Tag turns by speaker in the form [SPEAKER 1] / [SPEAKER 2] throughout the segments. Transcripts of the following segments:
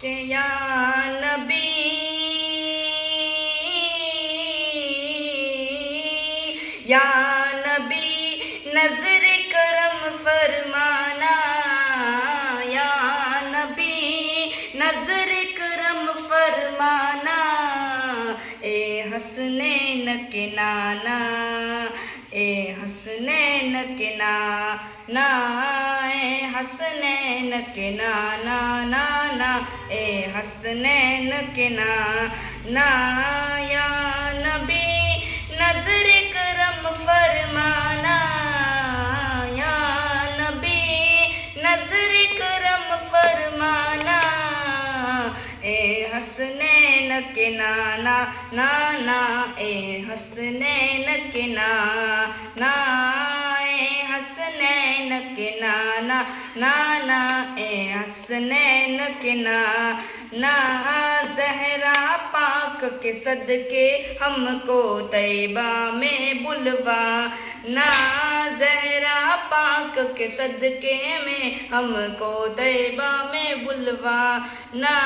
[SPEAKER 1] कि या नबी या नबी नजर करम फरमाना, या नबी नजर करम फरमाना, ए हसनैन के नाना, ए हसनैन के नाना, ए हसनैन के नाना, नाना ए हसनैन के नाना, या नबी नजर करम फरमाना, या नबी नजर करम फरमाना, ए हसनैन के नाना, नाना ए हसनैन के नाना, ए हसनैन के नाना, नाना ए हसनैन के नाना, ज़हरा पाक के सदके हमको तैबा में बुलवा ना, ज़हरा पाक के सदके में हमको तैबा में बुलवा ना,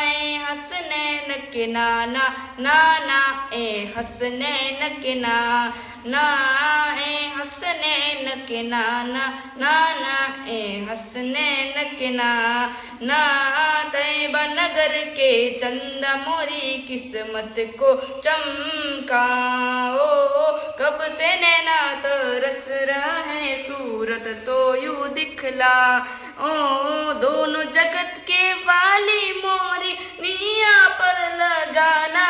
[SPEAKER 1] ए हसनैन के नाना, नाना ए हसनैन के नाना, ए हसनैन के नाना, नाना ए हसनैन के नाना, तैबा नगर के चंदा मोरी किस्मत को चमकाओ, कब से नैना तरस रहा है सूरत तो यूं दिखला ओ, दोनों जगत के वाली मोरी निया पर लगाना,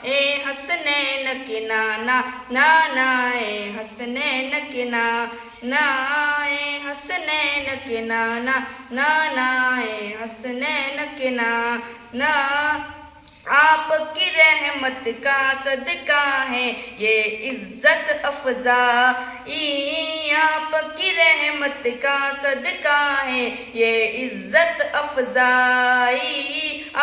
[SPEAKER 1] ए हसनैन के नाना, नाना ए हसनैन के नाना, ए हसनैन के नाना, नाना ए हसनैन के नाना, आपकी रहमत का सदका है ये इज्जत अफजाई, आपकी रहमत का सदका है ये इज्जत अफजाई,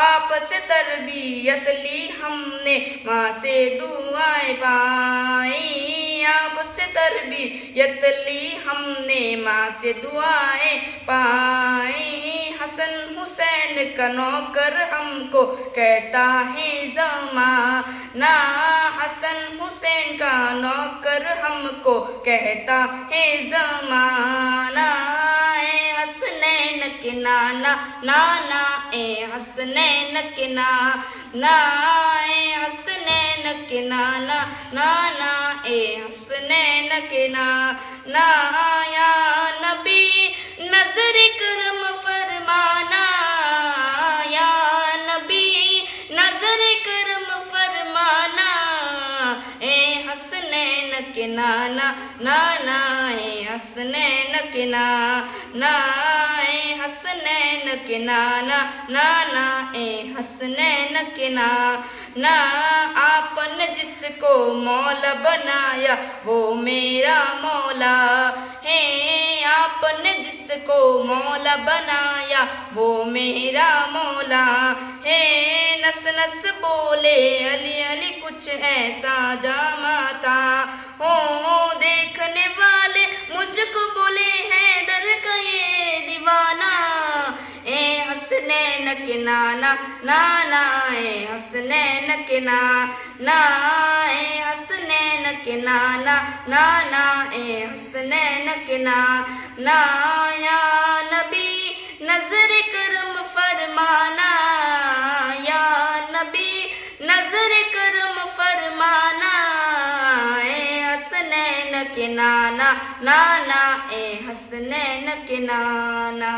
[SPEAKER 1] आपस तरबियत ली हमने माँ से दुआएं पाई, आपसे तरबियत ली हमने माँ से दुआएं पाई, हसन हुसैन का नौकर हमको कहता है ज़माना, हसन हुसैन का नौकर हमको कहता है ज़माना, ए हसनैन के नाना, नाना ए हसनैन के नाना, ए हसनैन के नाना, नाना ए हसनैन के नाना, या नबी नजर करम फरमाना, या नबी नजर करम फरमाना, ए हसनैन के नाना, नाना ए हसनैन के नाना, ए हसनैन के नाना, नाना ए हसनैन के नाना, आपने जिसको मौला बनाया वो मेरा मौला है, आपने जिसको मौला बनाया वो मेरा मौला है, नस नस बोले अली अली कुछ ऐसा जामाता हो, देखने वाले मुझको बोले हैदर का ये दीवाना, ए हसनैन के नाना, नाना ए हसनैन के नाना, ए हसनैन के नाना, नाना ए हसनैन के नाना, या नबी नजर करम फरमाना, या नबी नजर करम फरमाना, ए हसनैन के नाना, नाना ए हसनैन के नाना।